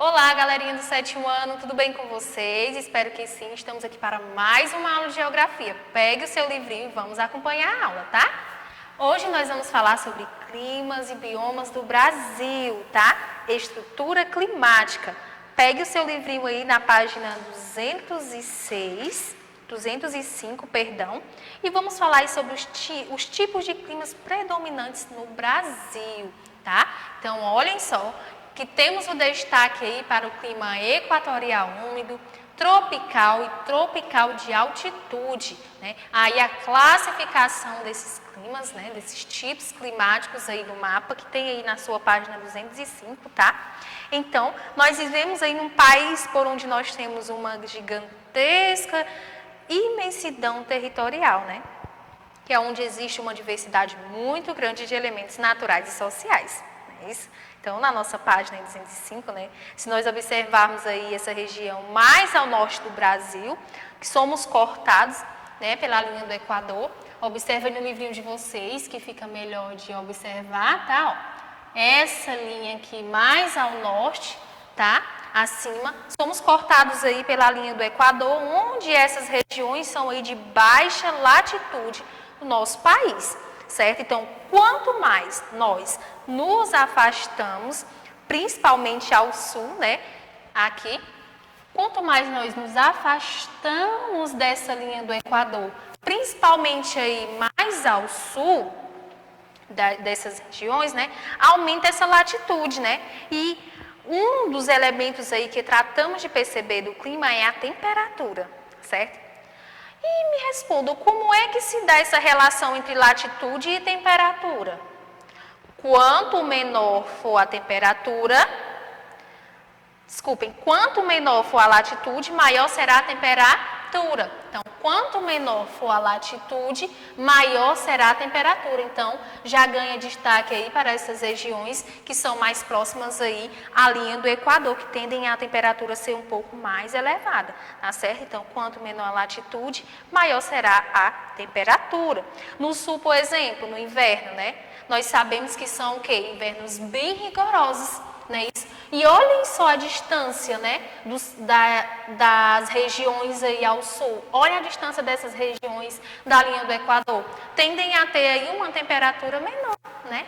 Olá, galerinha do 7º ano, tudo bem com vocês? Espero que sim. Estamos aqui para mais uma aula de geografia. Pegue o seu livrinho e vamos acompanhar a aula, tá? Hoje nós vamos falar sobre climas e biomas do Brasil, tá? Estrutura climática. Pegue o seu livrinho aí na página 205, e vamos falar aí sobre os tipos de climas predominantes no Brasil, tá? Então, olhem só que temos o destaque aí para o clima equatorial úmido, tropical e tropical de altitude, né? Aí a classificação desses climas, né, desses tipos climáticos aí no mapa, que tem aí na sua página 205, tá? Então, nós vivemos aí num país por onde nós temos uma gigantesca imensidão territorial, né? Que é onde existe uma diversidade muito grande de elementos naturais e sociais, não é isso? Então, na nossa página 205, né, se nós observarmos aí essa região mais ao norte do Brasil, que somos cortados, né, pela linha do Equador, observem no livrinho de vocês, que fica melhor de observar, tá? Ó, essa linha aqui mais ao norte, tá? Acima, somos cortados aí pela linha do Equador, onde essas regiões são aí de baixa latitude do nosso país, certo? Então, quanto mais nós nos afastamos, principalmente ao sul, né, aqui, quanto mais nós nos afastamos dessa linha do Equador, principalmente aí mais ao sul dessas regiões, né, aumenta essa latitude, né, e um dos elementos aí que tratamos de perceber do clima é a temperatura, certo? E me respondam, como é que se dá essa relação entre latitude e temperatura? Quanto menor for a latitude, maior será a temperatura. Então, quanto menor for a latitude, maior será a temperatura. Então, já ganha destaque aí para essas regiões que são mais próximas aí à linha do Equador, que tendem a temperatura ser um pouco mais elevada, tá certo? Então, quanto menor a latitude, maior será a temperatura. No sul, por exemplo, no inverno, né? Nós sabemos que são o quê? Invernos bem rigorosos, né? E olhem só a distância, né, das regiões aí ao sul. Olha a distância dessas regiões da linha do Equador. Tendem a ter aí uma temperatura menor, né?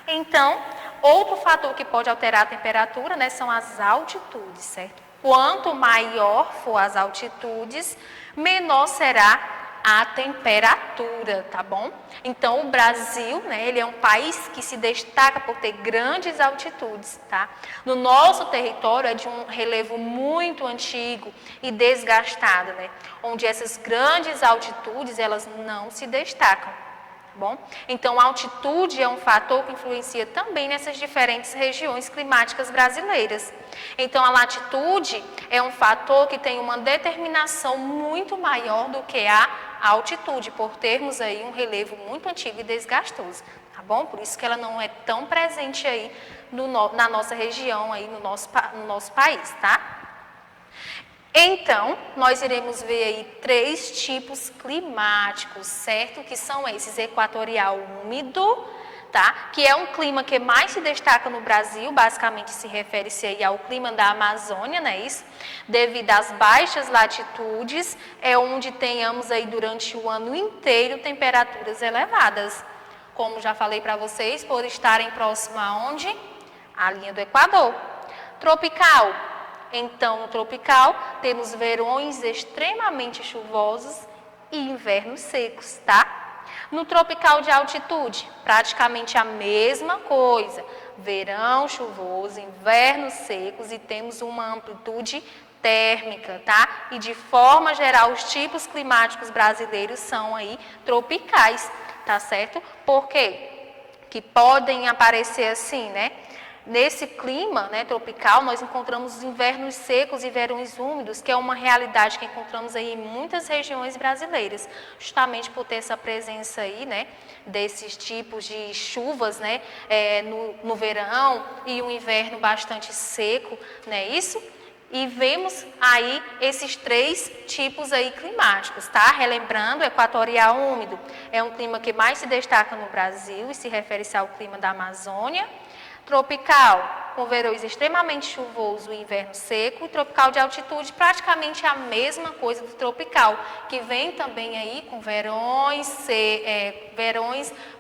Então, outro fator que pode alterar a temperatura, né, são as altitudes, certo? Quanto maior for as altitudes, menor será a temperatura, tá bom? Então, o Brasil, né, ele é um país que se destaca por ter grandes altitudes, tá? No nosso território é de um relevo muito antigo e desgastado, né? Onde essas grandes altitudes, elas não se destacam, tá bom? Então, a altitude é um fator que influencia também nessas diferentes regiões climáticas brasileiras. Então, a latitude é um fator que tem uma determinação muito maior do que a altitude, por termos aí um relevo muito antigo e desgastoso, tá bom? Por isso que ela não é tão presente aí na nossa região, aí no nosso país, tá? Então, nós iremos ver aí 3 tipos climáticos, certo? Que são esses: equatorial úmido, tá? Que é um clima que mais se destaca no Brasil, basicamente se refere-se aí ao clima da Amazônia, não é isso? Devido às baixas latitudes, é onde tenhamos aí durante o ano inteiro temperaturas elevadas. Como já falei para vocês, por estarem próximo aonde? À linha do Equador. Tropical. Então, no tropical, temos verões extremamente chuvosos e invernos secos, tá? No tropical de altitude, praticamente a mesma coisa. Verão chuvoso, invernos secos e temos uma amplitude térmica, tá? E de forma geral, os tipos climáticos brasileiros são aí tropicais, tá certo? Por quê? Que podem aparecer assim, né? Nesse clima, né, tropical, nós encontramos invernos secos e verões úmidos, que é uma realidade que encontramos aí em muitas regiões brasileiras, justamente por ter essa presença aí, né, desses tipos de chuvas, né, no verão e um inverno bastante seco, né, isso? E vemos aí esses 3 tipos aí climáticos, tá? Relembrando, equatorial úmido é um clima que mais se destaca no Brasil e se refere-se ao clima da Amazônia. Tropical, com verões extremamente chuvoso e inverno seco. E tropical de altitude, praticamente a mesma coisa do tropical, que vem também aí com verões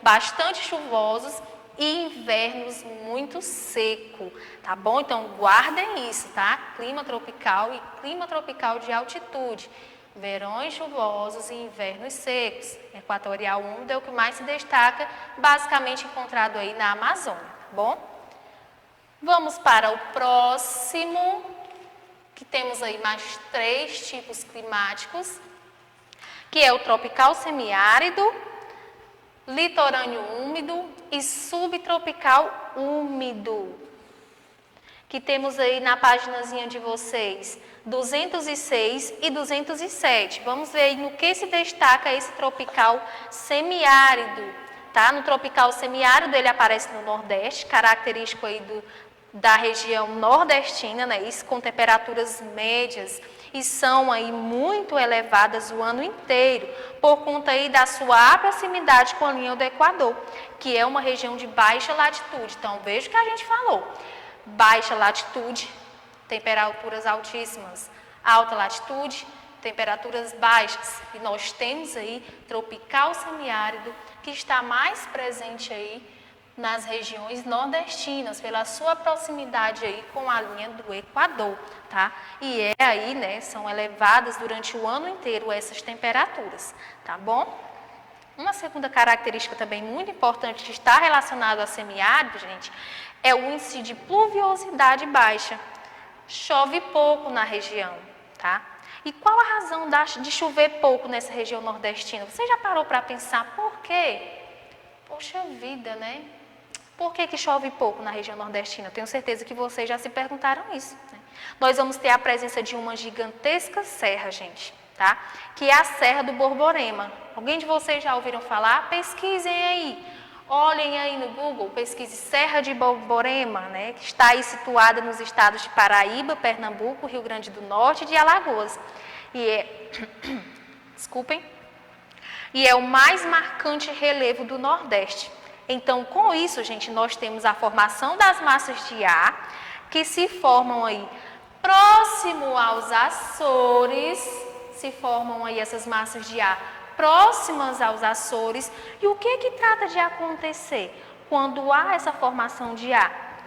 bastante chuvosos e invernos muito seco, tá bom? Então, guardem isso, tá? Clima tropical e clima tropical de altitude. Verões chuvosos e invernos secos. Equatorial úmido é o que mais se destaca, basicamente encontrado aí na Amazônia, tá bom? Vamos para o próximo, que temos aí mais 3 tipos climáticos, que é o tropical semiárido, litorâneo úmido e subtropical úmido, que temos aí na paginazinha de vocês 206 e 207. Vamos ver aí no que se destaca esse tropical semiárido, tá? No tropical semiárido ele aparece no Nordeste, característico aí da região nordestina, né? Isso com temperaturas médias e são aí muito elevadas o ano inteiro, por conta aí da sua proximidade com a linha do Equador, que é uma região de baixa latitude. Então, veja o que a gente falou. Baixa latitude, temperaturas altíssimas. Alta latitude, temperaturas baixas. E nós temos aí tropical semiárido, que está mais presente aí nas regiões nordestinas, pela sua proximidade aí com a linha do Equador, tá? E aí, né, são elevadas durante o ano inteiro essas temperaturas, tá bom? Uma segunda característica também muito importante que está relacionada ao semiárido, gente, é o índice de pluviosidade baixa. Chove pouco na região, tá? E qual a razão de chover pouco nessa região nordestina? Você já parou para pensar por quê? Poxa vida, né? Por que chove pouco na região nordestina? Eu tenho certeza que vocês já se perguntaram isso, né? Nós vamos ter a presença de uma gigantesca serra, gente, tá? Que é a Serra do Borborema. Alguém de vocês já ouviram falar? Pesquisem aí. Olhem aí no Google, pesquise Serra de Borborema, né? Que está aí situada nos estados de Paraíba, Pernambuco, Rio Grande do Norte e de Alagoas. Desculpem. E é o mais marcante relevo do Nordeste. Então, com isso, gente, nós temos a formação das massas de ar, que se formam aí próximo aos Açores, se formam aí essas massas de ar próximas aos Açores. E o que trata de acontecer quando há essa formação de ar?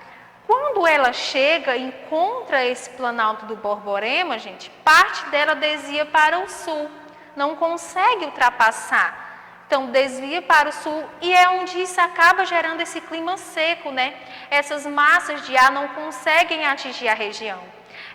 Quando ela chega e encontra esse planalto do Borborema, gente, parte dela desvia para o sul, não consegue ultrapassar. Então, desvia para o sul e é onde isso acaba gerando esse clima seco, né? Essas massas de ar não conseguem atingir a região.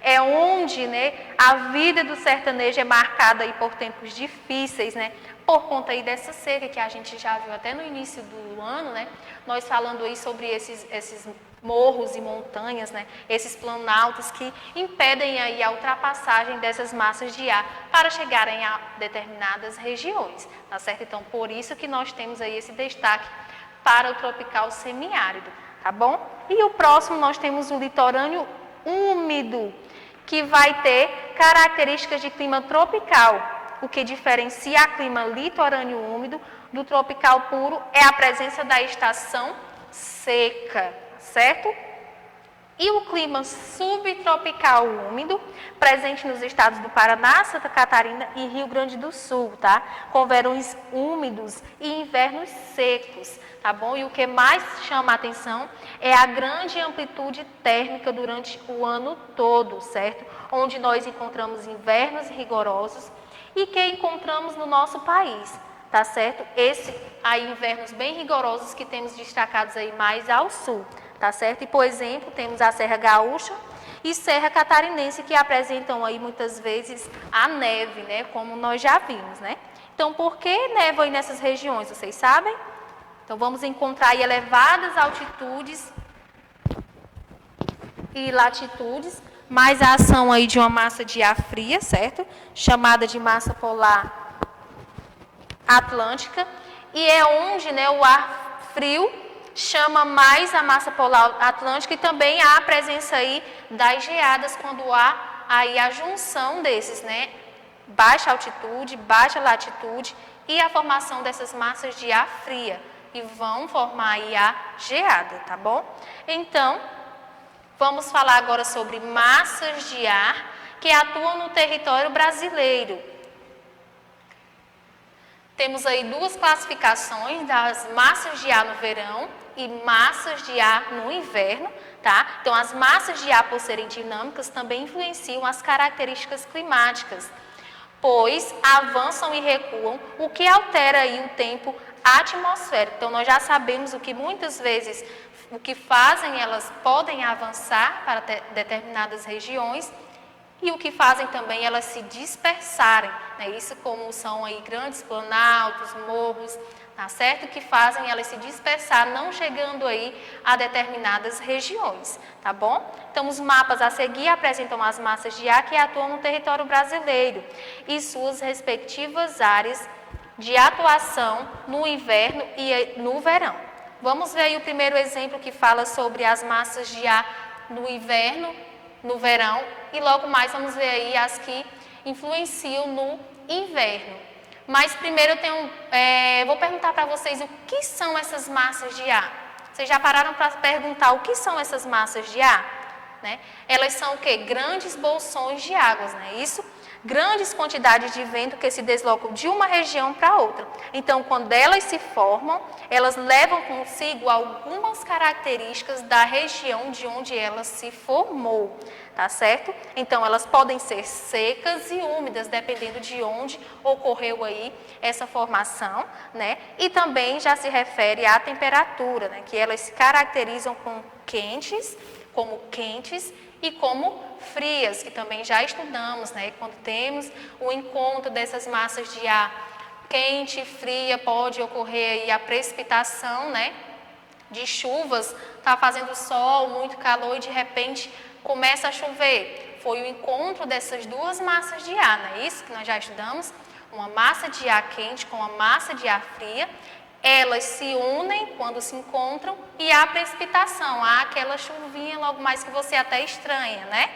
É onde, né, a vida do sertanejo é marcada aí por tempos difíceis, né? Por conta aí dessa seca que a gente já viu até no início do ano, né? Nós falando aí sobre esses morros e montanhas, né? Esses planaltos que impedem aí a ultrapassagem dessas massas de ar para chegarem a determinadas regiões, tá certo? Então, por isso que nós temos aí esse destaque para o tropical semiárido, tá bom? E o próximo nós temos o litorâneo úmido, que vai ter características de clima tropical. O que diferencia o clima litorâneo úmido do tropical puro é a presença da estação seca, certo? E o clima subtropical úmido, presente nos estados do Paraná, Santa Catarina e Rio Grande do Sul, tá? Com verões úmidos e invernos secos, tá bom? E o que mais chama a atenção é a grande amplitude térmica durante o ano todo, certo? Onde nós encontramos invernos rigorosos e que encontramos no nosso país, tá certo? Aí invernos bem rigorosos que temos destacados aí mais ao sul, tá certo? E, por exemplo, temos a Serra Gaúcha e Serra Catarinense, que apresentam aí muitas vezes a neve, né? Como nós já vimos, né? Então, por que neva aí nessas regiões, vocês sabem? Então, vamos encontrar aí elevadas altitudes e latitudes, mais a ação aí de uma massa de ar fria, certo? Chamada de massa polar atlântica, e é onde, né, o ar frio chama mais a massa polar atlântica e também há a presença aí das geadas quando há aí a junção desses, né? Baixa altitude, baixa latitude e a formação dessas massas de ar fria, e vão formar aí a geada, tá bom? Então, vamos falar agora sobre massas de ar que atuam no território brasileiro. Temos aí duas classificações das massas de ar no verão e massas de ar no inverno, tá? Então, as massas de ar, por serem dinâmicas, também influenciam as características climáticas, pois avançam e recuam, o que altera aí o tempo atmosférico. Então, nós já sabemos o que muitas vezes, o que fazem, elas podem avançar para determinadas regiões, e o que fazem também elas se dispersarem, né? Isso como são aí grandes planaltos, morros, tá certo? Que fazem elas se dispersar, não chegando aí a determinadas regiões, tá bom? Então, os mapas a seguir apresentam as massas de ar que atuam no território brasileiro e suas respectivas áreas de atuação no inverno e no verão. Vamos ver aí o primeiro exemplo que fala sobre as massas de ar no inverno, no verão, e logo mais vamos ver aí as que influenciam no inverno. Mas primeiro eu vou perguntar para vocês o que são essas massas de ar. Vocês já pararam para perguntar o que são essas massas de ar? Né? Elas são o quê? Grandes bolsões de águas, não é isso? Grandes quantidades de vento que se deslocam de uma região para outra. Então, quando elas se formam, elas levam consigo algumas características da região de onde ela se formou, tá certo? Então, elas podem ser secas e úmidas, dependendo de onde ocorreu aí essa formação, né? E também já se refere à temperatura, né? Que elas se caracterizam como quentes e como frias, que também já estudamos, né? Quando temos o encontro dessas massas de ar quente e fria, pode ocorrer aí a precipitação, né? De chuvas, está fazendo sol, muito calor e de repente começa a chover. Foi o encontro dessas duas massas de ar, não é isso que nós já estudamos? Uma massa de ar quente com uma massa de ar fria. Elas se unem quando se encontram e há precipitação, há aquela chuvinha logo mais que você até estranha, né?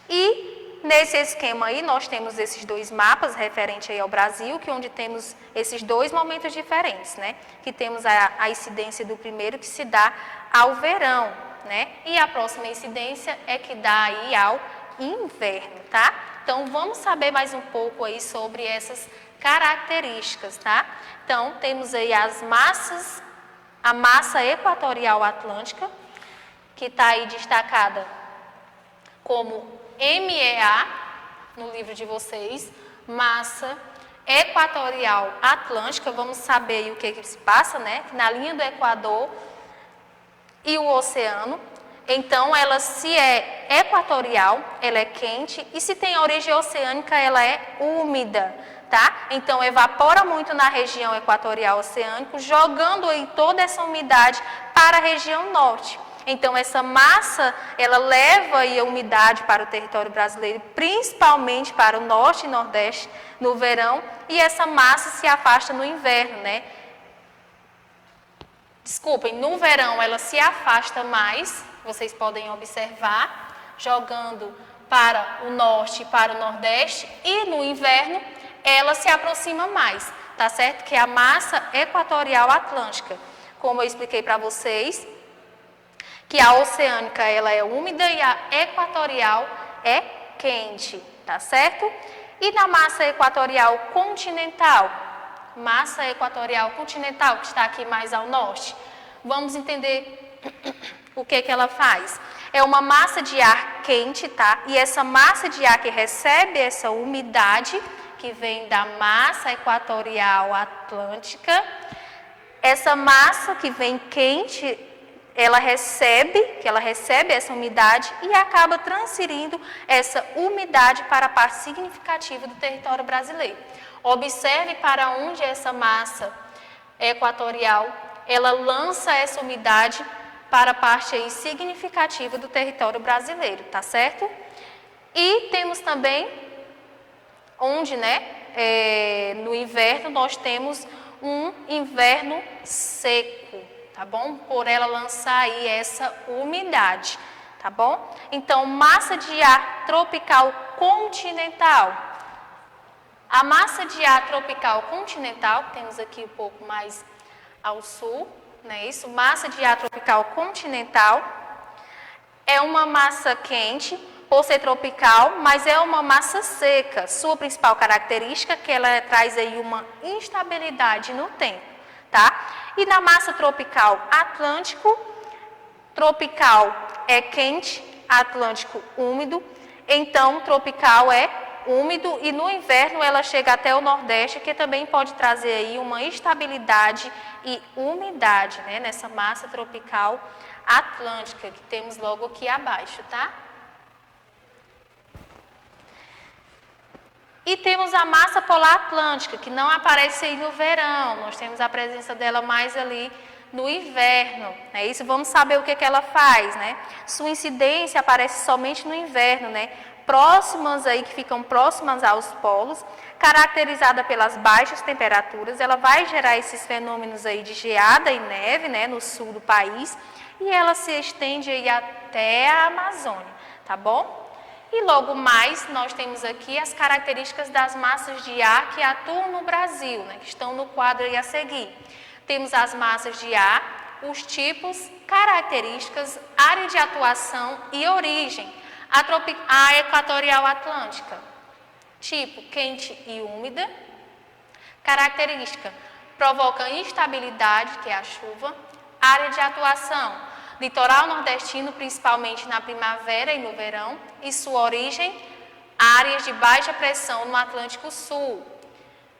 E nesse esquema aí nós temos esses dois mapas referente aí ao Brasil, que onde temos esses dois momentos diferentes, né? Que temos a incidência do primeiro que se dá ao verão, né? E a próxima incidência é que dá aí ao inverno, tá? Então vamos saber mais um pouco aí sobre essas características, tá? Então, temos aí a massa equatorial atlântica, que está aí destacada como MEA, no livro de vocês, massa equatorial atlântica. Vamos saber aí o que se passa, né? Na linha do Equador e o oceano. Então, ela se é equatorial, ela é quente, e se tem origem oceânica, ela é úmida. Tá? Então, evapora muito na região equatorial oceânica, jogando aí toda essa umidade para a região norte. Então, essa massa, ela leva aí a umidade para o território brasileiro, principalmente para o norte e nordeste no verão, e essa massa se afasta no inverno, né? Desculpem, no verão ela se afasta mais, vocês podem observar, jogando para o norte e para o nordeste, e no inverno ela se aproxima mais, tá certo? Que é a massa equatorial atlântica. Como eu expliquei para vocês, que a oceânica ela é úmida e a equatorial é quente, tá certo? E na massa equatorial continental, que está aqui mais ao norte, vamos entender o que ela faz. É uma massa de ar quente, tá? E essa massa de ar que recebe essa umidade que vem da massa equatorial atlântica, essa massa que vem quente, ela recebe essa umidade e acaba transferindo essa umidade para a parte significativa do território brasileiro. Observe para onde essa massa equatorial, ela lança essa umidade para a parte aí significativa do território brasileiro, tá certo? E temos também onde, né, no inverno nós temos um inverno seco, tá bom? Por ela lançar aí essa umidade, tá bom? Então, massa de ar tropical continental. A massa de ar tropical continental, que temos aqui um pouco mais ao sul, né? Isso, massa de ar tropical continental. É uma massa quente, por ser tropical, mas é uma massa seca. Sua principal característica é que ela traz aí uma instabilidade no tempo, tá? E na massa tropical atlântico, tropical é quente, atlântico úmido, então tropical é úmido e no inverno ela chega até o Nordeste, que também pode trazer aí uma estabilidade e umidade, né, nessa massa tropical atlântica, que temos logo aqui abaixo, tá? E temos a massa polar atlântica, que não aparece aí no verão, nós temos a presença dela mais ali no inverno, né? Isso vamos saber o que ela faz, né? Sua incidência aparece somente no inverno, né? Próximas aí, que ficam próximas aos polos, caracterizada pelas baixas temperaturas, ela vai gerar esses fenômenos aí de geada e neve, né, no sul do país, e ela se estende aí até a Amazônia, tá bom? E logo mais, nós temos aqui as características das massas de ar que atuam no Brasil, né, que estão no quadro aí a seguir. Temos as massas de ar, os tipos, características, área de atuação e origem. A equatorial atlântica, tipo quente e úmida. Característica, provoca instabilidade, que é a chuva. Área de atuação, litoral nordestino, principalmente na primavera e no verão. E sua origem, áreas de baixa pressão no Atlântico Sul.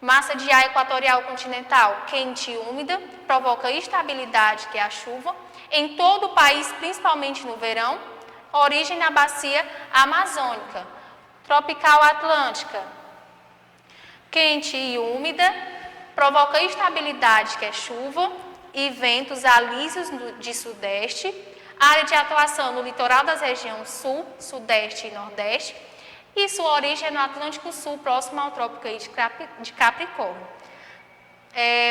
Massa de ar equatorial continental, quente e úmida, provoca instabilidade, que é a chuva, em todo o país, principalmente no verão. Origem na bacia amazônica. Tropical atlântica, quente e úmida, provoca instabilidade, que é chuva, e ventos alísios de sudeste. Área de atuação no litoral das regiões sul, sudeste e nordeste. E sua origem é no Atlântico Sul, próximo ao trópico de Capricórnio.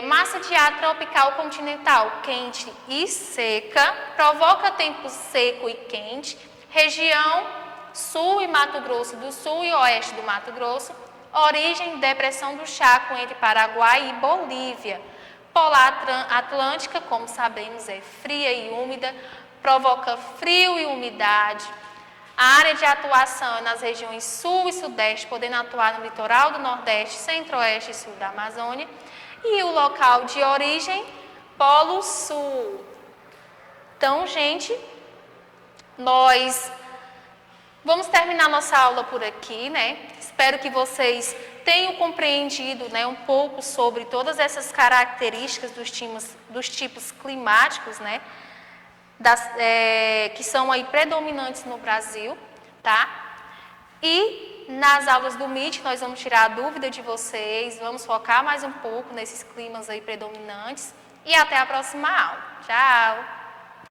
Massa de ar tropical continental, quente e seca, provoca tempo seco e quente, região sul e Mato Grosso do Sul e oeste do Mato Grosso, origem depressão do Chaco entre Paraguai e Bolívia. Polar atlântica, como sabemos, é fria e úmida, provoca frio e umidade. A área de atuação é nas regiões sul e sudeste, podendo atuar no litoral do Nordeste, centro-oeste e sul da Amazônia. E o local de origem, Polo Sul. Então, gente, nós vamos terminar nossa aula por aqui, né? Espero que vocês tenham compreendido, né, um pouco sobre todas essas características dos tipos climáticos, né? Que são aí predominantes no Brasil, tá? E nas aulas do MIT nós vamos tirar a dúvida de vocês, vamos focar mais um pouco nesses climas aí predominantes e até a próxima aula. Tchau!